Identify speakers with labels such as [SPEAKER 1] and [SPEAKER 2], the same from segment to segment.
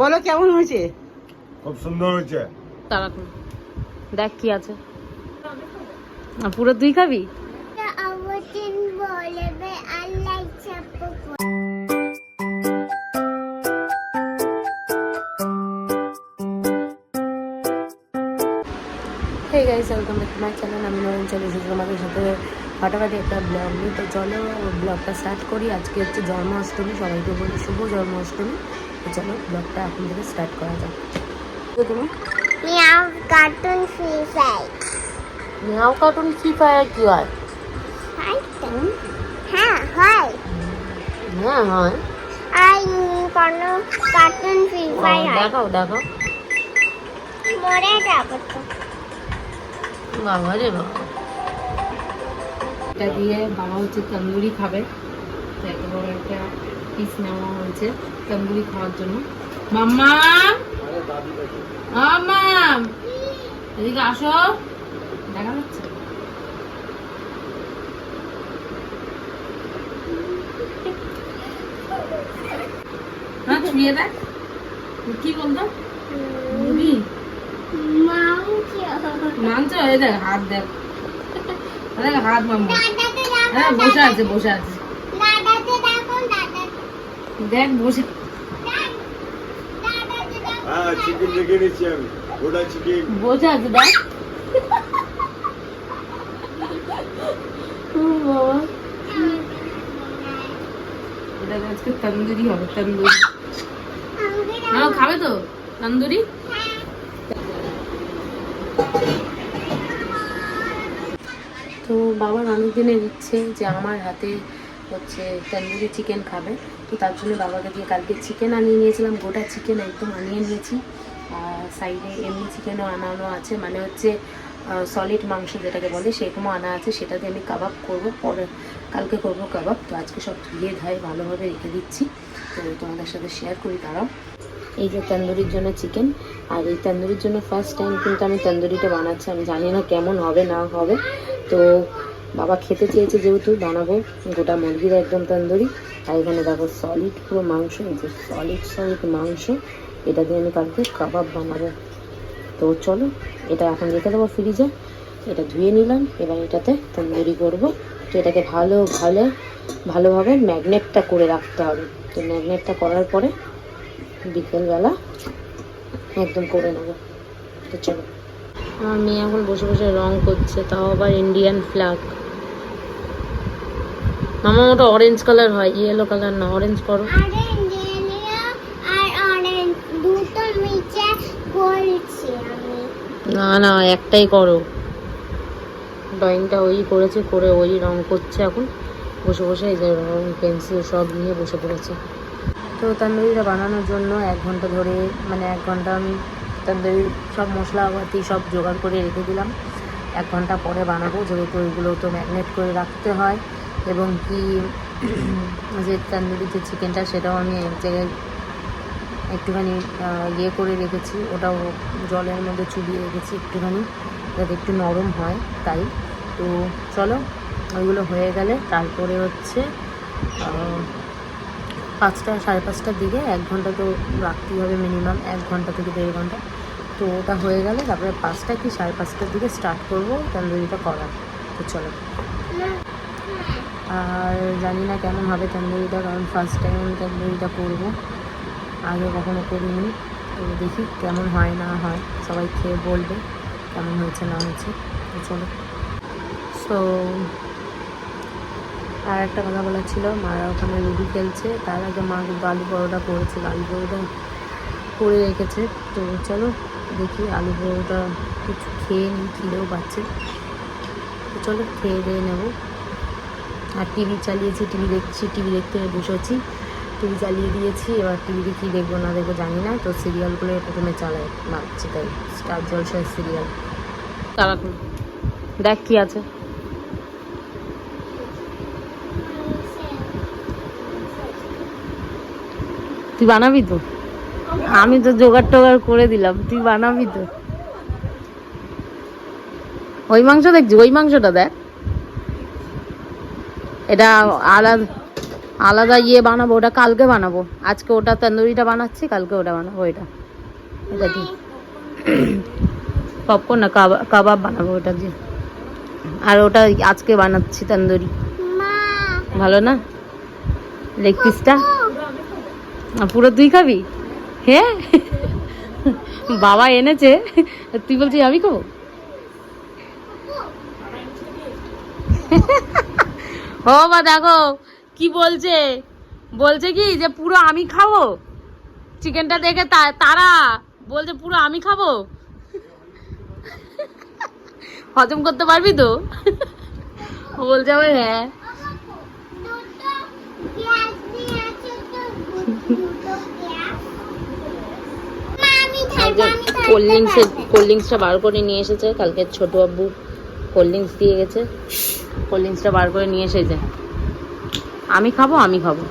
[SPEAKER 1] বলো কেমন হয়েছে?
[SPEAKER 2] খুব সুন্দর হয়েছে।
[SPEAKER 3] তারাকুন দেখ কি আছে। পুরো তুই খাবি? Hey guys, welcome back to my channel. আমি নয়ন চলে এসেছি তোমাদের সাথে ফাটাফাটি একটা ব্লগ নিয়ে। তো চলো ব্লগটা স্টার্ট করি। আজকে হচ্ছে জন্মাষ্টমী, সবাইকে বলি শুভ জন্মাষ্টমী। তো চলো ব্লগটা এখন থেকে স্টার্ট করা যাক। তুমি
[SPEAKER 4] meow cartoon Free Fire.
[SPEAKER 3] Meow cartoon Free Fire কি হয়?
[SPEAKER 4] হ্যাঁ হয়।
[SPEAKER 3] হ্যাঁ হয়।
[SPEAKER 4] আর কোনো কার্টুন ফ্রি ফায়ার
[SPEAKER 3] দেখাও দেখাও।
[SPEAKER 4] মরে যাবো তো।
[SPEAKER 3] বাবা রে বাবা, এটা দিয়ে বাবা হচ্ছে তন্দুরি খাবে। তো এত বড় একটা পিস নেওয়া হয়েছে তন্দুরি খাওয়ার জন্য। মাম্মাম, মাম্মাম এদিকে আসো, দেখা যাচ্ছে? হ্যাঁ ছুঁয়ে দেখ, কি বলতো? মাংস হয়ে দেখ, হাত দেখ, দেখ হাত মাম্মা। হ্যাঁ বসে আছে বসে আছে, দেখ বসে।
[SPEAKER 2] হ্যাঁ চিকেন দেখে নিচ্ছি আমি, ওটা চিকেন
[SPEAKER 3] বসে আছে দেখ। এটা আজকে তন্দুরি হবে, তন্দুরি। হ্যাঁ খাবে তো তন্দুরি? তো বাবার অনেক দিনের ইচ্ছে যে আমার হাতে হচ্ছে তন্দুরি চিকেন খাবে। তো তার জন্য বাবাকে দিয়ে কালকে চিকেন আনিয়ে নিয়েছিলাম, গোটা চিকেন একদম আনিয়ে নিয়েছি। আর সাইডে এমনি চিকেনও আনানো আছে, মানে হচ্ছে সলিড মাংস যেটাকে বলে সেরকমও আনা আছে। সেটা দিয়ে আমি কাবাব করবো, পরে কালকে করবো কাবাব। তো আজকে সব ধুয়ে ধায়ে ভালোভাবে রেখে দিচ্ছি, তো তোমাদের সাথে শেয়ার করি। দাঁড়াও, এই যে তন্দুরির জন্য চিকেন, আর এই তন্দুরির জন্য ফার্স্ট টাইম কিন্তু আমি তন্দুরিটা বানাচ্ছি। আমি জানি না কেমন হবে না হবে, তো বাবা খেতে চেয়েছে যেহেতু বানাবো গোটা মুরগির একদম তন্দুরি। আর এখানে দেখো সলিড পুরো মাংস, এই যে সলিড মাংস, এটা দিয়ে আমি কালকে কাবাব বানাবো। তো চলো এটা এখন রেখে দেবো ফ্রিজে। এটা ধুয়ে নিলাম, এবার এটাতে তন্দুরি করবো। তো এটাকে ভালোভাবে ম্যাগনেটটা করে রাখতে হবে। তো ম্যাগনেটটা করার পরে বিকেলবেলা একদম করে নেবো। তো চলো, আমার মেয়ে এখন বসে বসে রং করছে, তাও আবার ইন্ডিয়ান ফ্ল্যাগ। মামা ওটা অরেঞ্জ কালার হয়, ইয়েলো কালার না, অরেঞ্জ করো। না না একটাই করো। ড্রয়িংটা ওই করেছে, করে ওই রং করছে এখন বসে বসে। এই যে রং পেন্সিল সব নিয়ে বসে পড়েছে। তো তন্দুরিটা বানানোর জন্য 1 ঘন্টা ধরে, মানে 1 ঘন্টা আমি তন্দুরির সব মশলাপাতি সব জোগাড় করে রেখে দিলাম। 1 ঘন্টা পরে বানাবো, যেহেতু ওইগুলো তো ম্যারিনেট করে রাখতে হয়। এবং কি যে তন্দুরির যে চিকেনটা সেটাও আমি এক জায়গায় একটুখানি ইয়ে করে রেখেছি, ওটাও জলের মধ্যে চুবিয়ে রেখেছি একটুখানি, যাতে একটু নরম হয় তাই। তো চলো ওইগুলো হয়ে গেলে তারপরে হচ্ছে 5টা 5:30টার দিকে 1 ঘন্টা তো রাখতেই হবে, মিনিমাম 1 ঘন্টা থেকে 1.5 ঘন্টা। তো ওটা হয়ে গেলে তারপরে 5টা কি 5:30টার দিকে স্টার্ট করবো তন্দুরিটা করার। তো চলো, আর জানি না কেমন হবে তন্দুরিটা, কারণ ফার্স্ট টাইম আমি তন্দুরিটা করবো, আগে কখনো করিনি। তো দেখি কেমন হয় না হয়, সবাই খেয়ে বলবে কেমন হয়েছে না হয়েছে। তো চলো। সো আর একটা কথা বলার ছিল, মারা ওখানে লুডো খেলছে, তার আগে মা কিন্তু আলু পরোটা করেছে, আলু পরোটা করে রেখেছে। তো চলো দেখি আলু পরোটা কিছু খেয়ে নিই, খিদেও পাচ্ছে। তো চলো খেয়ে দিয়ে নেবো। আর টিভি চালিয়েছি, টিভি দেখছি, টিভি দেখতে বসেছি, টিভি চালিয়ে দিয়েছি। এবার টিভিতে কী দেখবো না দেখবো জানি না, তো সিরিয়ালগুলো প্রথমে চালায় ভাবছি, তাই স্টার জলসার সিরিয়াল। তারাকুন দেখ কি আছে। তুই বানাবি তো? আমি তো জোগাড় টোগাড় করে দিলাম, তুই বানাবি তো? ওই মাংস দেখছি, ওই মাংসটা দেখ, এটা আলাদা। আলাদা ইয়ে বানাবো, ওটা কালকে বানাবো। আজকে ওটা তন্দুরিটা বানাচ্ছি, কালকে ওটা বানাবো। এটা দিয়ে পপকর্ন না কাবাব বানাবো ওটা দিয়ে। আর ওটা আজকে বানাচ্ছি তন্দুরি। ভালো না লেগ পিসটা? পুরো তুই খাবি? হ্যাঁ বাবা এনেছে, তুই বলছিস আমি খাবো? ও বা দেখো কি বলছে, বলছে কি যে পুরো আমি খাবো। চিকেনটা দেখে তারা বলছে পুরো আমি খাবো। হজম করতে পারবি তো? ও বলছে আবার হ্যাঁ। কোল্ড ড্রিঙ্কসটা বার করে নিয়ে এসেছে, কালকে ছোট আব্বু কোল্ড ড্রিঙ্কস দিয়ে গেছে, কোল্ড ড্রিঙ্কসটা বার করে নিয়ে এসেছে। আমি খাবো আমি খাবো,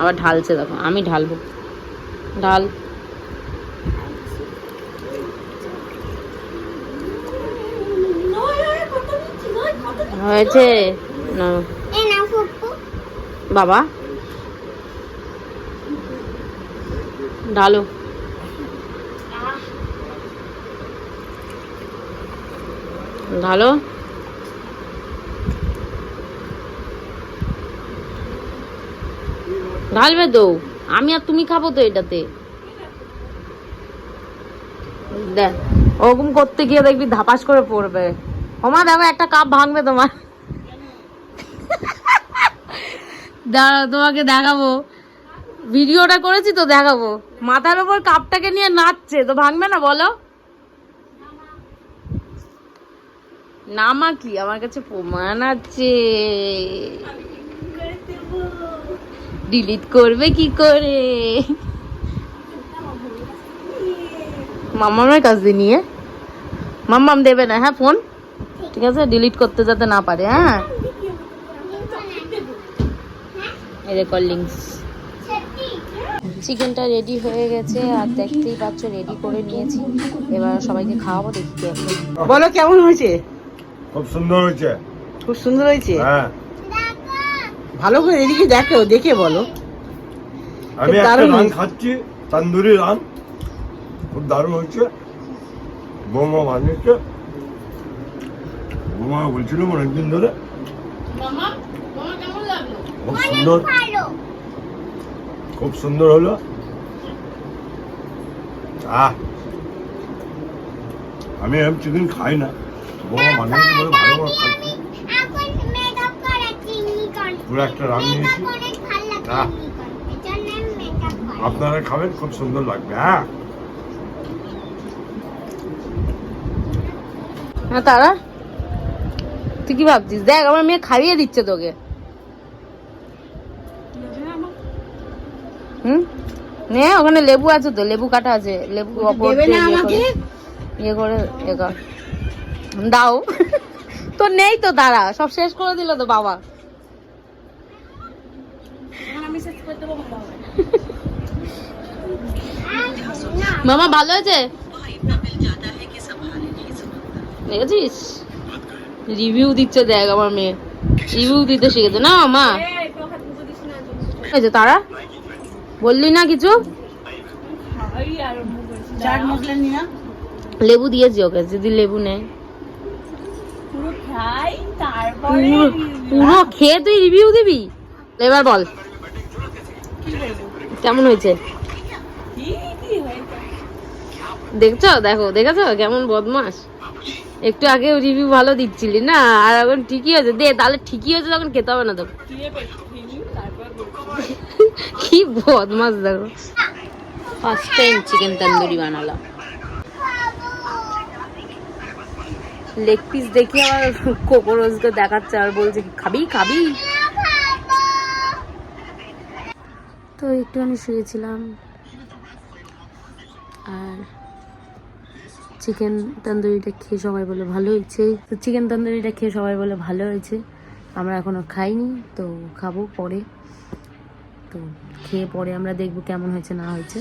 [SPEAKER 3] আবার ঢালছে দেখো, আমি ঢালবো, ঢাল। হয়েছে না বাবা, ঢালো। ঢালো। ঢালবে তো, আমি আর তুমি খাবো তো এটাতে। দেখ ওরকম করতে গিয়ে দেখবি ধাপাস করে পড়বে। ওমা দেখো একটা কাপ ভাঙবে তোমার। দাঁড়াও তোমাকে দেখাবো, ভিডিওটা করেছি তো দেখাবো। মাথার উপর কাপটাকে নিয়ে নাচছে, তো ভাঙবে না বলো? নামা কি, আমার কাছে প্রমাণ আছে। ডিলিট করবে কি করে? মামামের কাছ দিয়ে নিয়ে, মাম্মাম দেবে না হ্যাঁ ফোন, ঠিক আছে? ডিলিট করতে যাতে না পারে। হ্যাঁ এই রেকর্ডিংস। চিকেনটা রেডি হয়ে গেছে, আর দেখতেই পাচ্ছ রেডি করে নিয়েছি। এবার সবাইকে খাওয়াবো, দেখি কে আছে।
[SPEAKER 1] বলো কেমন হয়েছে?
[SPEAKER 2] খুব সুন্দর হয়েছে।
[SPEAKER 1] খুব সুন্দর হয়েছে।
[SPEAKER 2] হ্যাঁ
[SPEAKER 1] ভালো করে এদিকে দেখো, দেখে বলো।
[SPEAKER 2] আমি একটা
[SPEAKER 1] দারুণ
[SPEAKER 2] রান
[SPEAKER 1] হয়েছে।
[SPEAKER 2] খাচ্ছি, তন্দুরি রান, খুব দারুণ হচ্ছে। বৌমা বানিয়েছে, বৌমা বলছিল অনেকদিন ধরে। খুব সুন্দর, খুব সুন্দর হলো। আমি এম চিকেন খাই না, বৌমা বানিয়েছে বলে ভালো করে খাচ্ছি। পুরো একটা রান নিয়েছি। আপনারা খাবেন, খুব সুন্দর লাগবে। হ্যাঁ
[SPEAKER 3] হ্যাঁ তারা তুই কি ভাবছিস? দেখ আমার মেয়ে খাইয়ে দিচ্ছে তোকে। নে ওখানে লেবু আছে তো, লেবু কাটা আছে, লেবু ইয়ে করে দাও। তো নেই তো, দাঁড়া সব শেষ করে দিল তো বাবা। মামা ভালো আছে? দেখেছিস রিভিউ দিচ্ছে, দেখ আমার মেয়ে রিভিউ দিতে শিখেছে না মামা। তারা বললি না কিছু? লেবু দিয়েছি ওকে, যদি লেবু নেয় পুরো খেয়ে তুই রিভিউ দিবি। এবার বল কেমন হয়েছে? দেখছো, দেখো দেখেছো কেমন বদমাস। একটু আগে রিভিউ ভালো দিচ্ছিলি না, আর এখন ঠিকই হয়েছে। দে তাহলে ঠিকই হয়েছে, তখন খেতে হবে না তোকে। কি বদমাস দেখো। ফার্স্ট টাইম চিকেন তন্দুরি বানালাম। লেগ পিস দেখি আমার কোকরোচকে দেখাচ্ছে, আর বলছে খাবি খাবি। তো একটুখানি শুয়েছিলাম, আর চিকেন তন্দুরিটা খেয়ে সবাই বলে ভালো হয়েছে। তো চিকেন তন্দুরিটা খেয়ে সবাই বলে ভালো হয়েছে। আমরা এখনো খাইনি, তো খাবো পরে। তো খেয়ে পরে আমরা দেখবো কেমন হয়েছে না হয়েছে।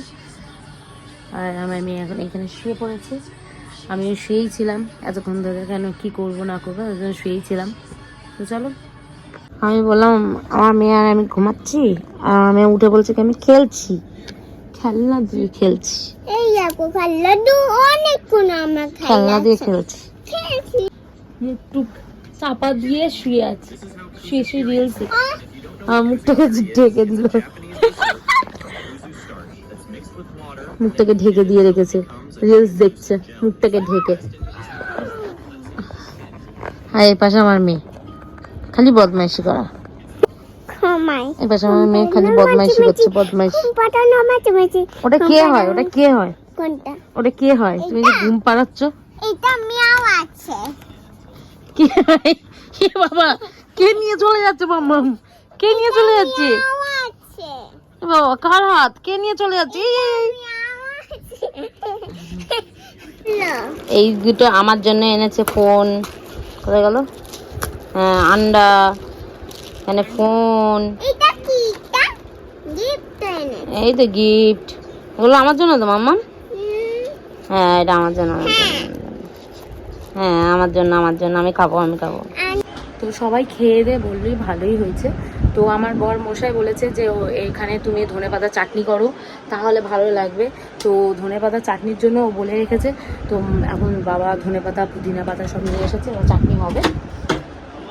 [SPEAKER 3] আর আমার মেয়ে এখন এখানে শুয়ে পড়েছে, আমিও শুয়েই ছিলাম এতক্ষণ ধরে। কেন কি করবো না করবো, ওই জন্য শুয়েই ছিলাম। তো চলো আমি বললাম আমার মেয়ে আর আমি ঘুমাচ্ছি, আর আমার মেয়ে উঠে বলছে কি আমি খেলছি, খেলনা দিয়ে খেলছি,
[SPEAKER 4] এই দেখো খেলনা তো অনেকক্ষণ আমরা
[SPEAKER 3] খেলনা দিয়ে খেলছি।
[SPEAKER 4] খেলছি।
[SPEAKER 3] একটু চাপা দিয়ে শুয়ে আছে, শুয়ে শুয়ে রিলস আমার মুখটাকে ঢেকে দিল, মুখটাকে ঢেকে দিয়ে রেখেছে, রিলস দেখছে মুখটাকে ঢেকে। আর এই পাশে আমার মেয়ে খালি বদমাইশি করা,
[SPEAKER 4] ঘুমাই।
[SPEAKER 3] এই পাশে আমার মেয়ে খালি বদমাইশি করছে, বদমাইশি।
[SPEAKER 4] পাঠানো মাঝে
[SPEAKER 3] ওটা কে হয়? ওটা কে হয়?
[SPEAKER 4] কোনটা?
[SPEAKER 3] ওটা কে হয়? তুমি যে ঘুম পাড়াচ্ছ,
[SPEAKER 4] এটা মিয়াও আছে।
[SPEAKER 3] কে হয়? এ বাবা, কে নিয়ে চলে যাচ্ছে? মাম্মাম কে নিয়ে চলে যাচ্ছে?
[SPEAKER 4] মিয়াও আছে।
[SPEAKER 3] এ বাবা, কার হাত? কে নিয়ে চলে যাচ্ছে?
[SPEAKER 4] মিয়াও আছে। না।
[SPEAKER 3] এই দুটো আমার জন্য এনেছে। ফোন কোথায় গেল? হ্যাঁ, আন্ডা, এখানে ফোন,
[SPEAKER 4] এটা কি? এটা গিফট এনে।
[SPEAKER 3] এই তো গিফট। এগুলো আমার জন্য তো মাম্মা? হ্যাঁ, এটা আমার জন্য, আমার জন্য, হ্যাঁ আমার জন্য, আমার জন্য। আমি খাবো, আমি খাবো। তো সবাই খেয়ে দিয়ে বললেই ভালোই হয়েছে। তো আমার বর মশাই বলেছে যে এখানে তুমি ধনেপাতা চাটনি করো, তাহলে ভালো লাগবে। তো ধনেপাতা চাটনির জন্য ও বলে রেখেছে। তো এখন বাবা ধনেপাতা পুদিনা পাতা সব নিয়ে এসেছে, এবার চাটনি হবে।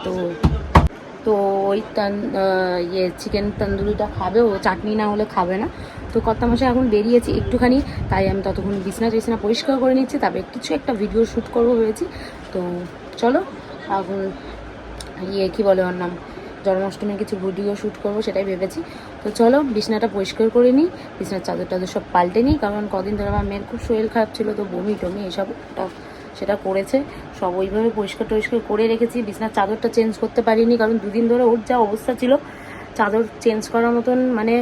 [SPEAKER 3] তো তো ওই চিকেন তন্দুরিটা খাবে ও, চাটনি না হলে খাবে না। তো কর্তামশাই এখন বেরিয়েছি একটুখানি, তাই আমি ততক্ষণ বিছনা পরিষ্কার করে নিচ্ছি, তারপরে কিছু একটা ভিডিও শ্যুট করবো ভেবেছি। তো চলো এখন কী বলে ওর নাম, জন্মাষ্টমীর কিছু ভিডিও শ্যুট করবো সেটাই ভেবেছি। তো চলো বিছনাটা পরিষ্কার করে নিই, বিছনার চাদর টাদর সব পাল্টে নিই, কারণ কদিন ধরে আমার মেয়ের খুব শরীর খারাপ ছিল, তো বমি টমি এসব সেটা করেছে। সব ওইভাবে পরিষ্কার টরিষ্কার করে রেখেছি। বিছনার চাদরটা চেঞ্জ করতে পারিনি, কারণ দুদিন ধরে ওর যা অবস্থা ছিল, চাদর চেঞ্জ করার মতন মানে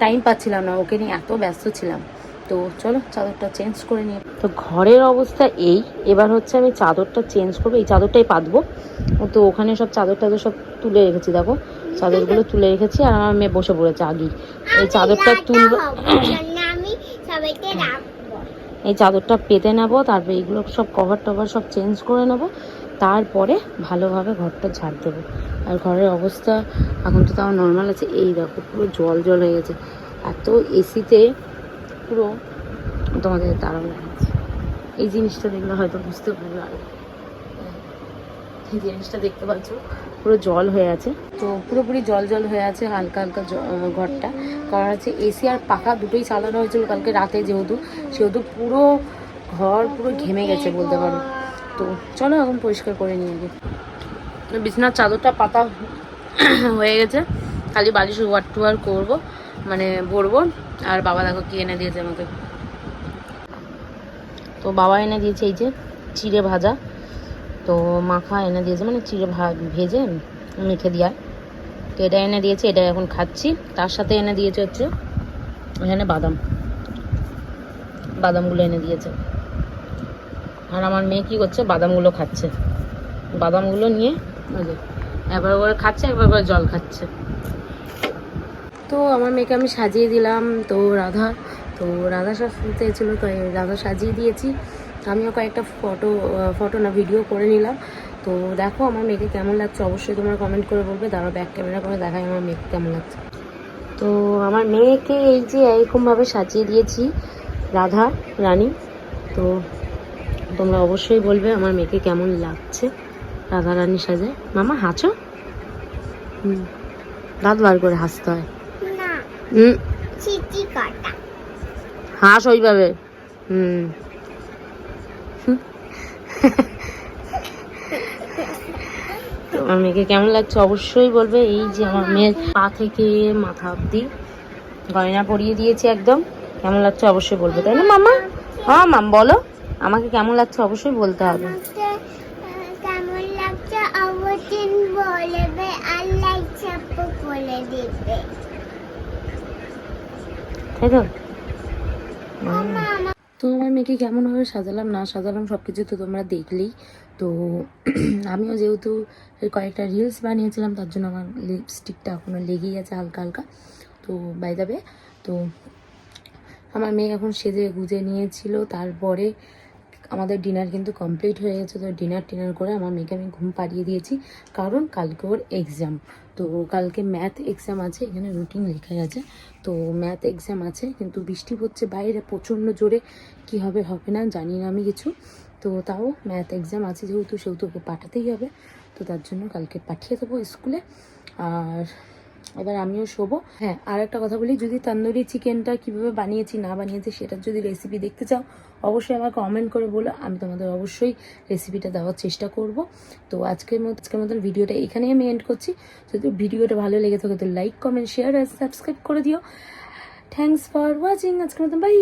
[SPEAKER 3] টাইম পাচ্ছিলাম না, ওকে নিয়ে এত ব্যস্ত ছিলাম। তো চলো চাদরটা চেঞ্জ করে নিই। তো ঘরের অবস্থা এই, এবার হচ্ছে আমি চাদরটা চেঞ্জ করবো, এই চাদরটাই পাতবো। তো ওখানে সব চাদর টাদর সব তুলে রেখেছি, দেখো চাদরগুলো তুলে রেখেছি, আর আমার মেয়ে বসে পড়েছে আগেই। এই চাদরটা তুলবো,
[SPEAKER 4] আমি সবাইকে রাখবো।
[SPEAKER 3] এই চাদরটা পেতে নেবো, তারপরে এইগুলো সব কভার টভার সব চেঞ্জ করে নেবো, তারপরে ভালোভাবে ঘরটা ঝাড় দেবো। আর ঘরের অবস্থা এখন তো তাও নর্মাল আছে। এই দেখো পুরো জল জল হয়ে গেছে, এত এসিতে পুরো, তোমাদের দাঁড়ানো দেখাচ্ছে। এই জিনিসটা দেখলে হয়তো বুঝতে পারবে, আর এই জিনিসটা দেখতে পাচ্ছ পুরো জল হয়ে আছে। তো পুরোপুরি জল জল হয়ে আছে, হালকা হালকা ঘরটা। কারণ হচ্ছে এসি আর পাখা দুটোই চালানো হয়েছিল কালকে রাতে, সেহেতু পুরো ঘর পুরো ঘেমে গেছে বলতে পারো। তো চলো এখন পরিষ্কার করে নিয়ে আগে। বিছানার চাদরটা পাতা হয়ে গেছে, খালি বালিশ ওয়ার টুয়ার করবো, মানে ভরবো। আর বাবা দেখো কি এনে দিয়েছে আমাকে। তো বাবা এনে দিয়েছে এই যে চিড়ে ভাজা, তো মাখা এনে দিয়েছে, মানে চিড়ে ভেজে মেখে দেওয়া। তো এটা এনে দিয়েছে, এটা এখন খাচ্ছি। তার সাথে এনে দিয়েছে হচ্ছে এখানে বাদামগুলো এনে দিয়েছে। আর আমার মেয়ে কী করছে, বাদামগুলো খাচ্ছে। বাদামগুলো নিয়ে একবার করে খাচ্ছে, একবার করে জল খাচ্ছে। তো আমার মেয়েকে আমি সাজিয়ে দিলাম। তো রাধা সব শুনতে এসেছিলো, তো রাধা সাজিয়ে দিয়েছি। আমিও কয়েকটা ফটো না ভিডিও করে নিলাম। তো দেখো আমার মেয়েকে কেমন লাগছে অবশ্যই তোমরা কমেন্ট করে বলবে। দাঁড়াও ব্যাক ক্যামেরা করে দেখাই আমার মেয়েকে কেমন লাগছে। তো আমার মেয়েকে এই যে এরকমভাবে সাজিয়ে দিয়েছি রাধা রানী। তো তোমরা অবশ্যই বলবে আমার মেয়েকে কেমন লাগছে রাধা রানী সাজে। মামা হাসো, দাঁত বার করে হাসতে হয়
[SPEAKER 4] না, চিচি কাটা
[SPEAKER 3] হাস ওইভাবে। আমার মেয়েকে কেমন লাগছে অবশ্যই বলবে। এই যে আমার মেয়ের পা থেকে মাথা অব্দি গয়না পরিয়ে দিয়েছি একদম। কেমন লাগছে অবশ্যই বলবে, তাই না মামা? হ্যাঁ মাম বলো, আমাকে কেমন লাগছে অবশ্যই বলতে হবে।
[SPEAKER 4] কেমন লাগছে অবশ্যই বলবে, আর লাইক সাপোর্ট করে দিবে,
[SPEAKER 3] তাই তো? তো আমার মেয়েকে কেমনভাবে সাজালাম না সাজালাম সব কিছু তো তোমরা দেখলেই। তো আমিও যেহেতু কয়েকটা রিলস বানিয়েছিলাম, তার জন্য আমার লিপস্টিকটা এখনও লেগেই আছে হালকা হালকা। তো বাই দ্য ওয়ে, তো আমার মেয়ে এখন সেজে গুজে নিয়েছিল, তারপরে আমাদের ডিনার কিন্তু কমপ্লিট হয়ে গেছে। তো ডিনার করে আমার মেয়েকে আমি ঘুম পাড়িয়ে দিয়েছি, কারণ কালকে ওর এক্সাম। তো কালকে ম্যাথ এক্সাম আছে, এখানে রুটিন লেখা আছে। তো ম্যাথ এক্সাম আছে, কিন্তু বৃষ্টি হচ্ছে বাইরে প্রচণ্ড জোরে, কি হবে হবে না জানি না আমি কিছু। তো তাও ম্যাথ এক্সাম আছে যেহেতু, সেহেতু ওকে পাঠাতেই হবে। তো তার জন্য কালকে পাঠিয়ে দেবো স্কুলে। আর এবার আমিও শোবো। হ্যাঁ, আর একটা কথা বলি, যদি তন্দুরি চিকেনটা কীভাবে বানিয়েছি না বানিয়েছি সেটার যদি রেসিপি দেখতে চাও, অবশ্যই আমাকে কমেন্ট করে বলো, আমি তোমাদের অবশ্যই রেসিপিটা দেওয়ার চেষ্টা করব। তো আজকের মতন ভিডিওটা এখানেই আমি এন্ড করছি। যদি ভিডিওটা ভালো লেগে থাকে তো লাইক, কমেন্ট, শেয়ার আর সাবস্ক্রাইব করে দিও। Thanks for watching. আজকের মতন বাই।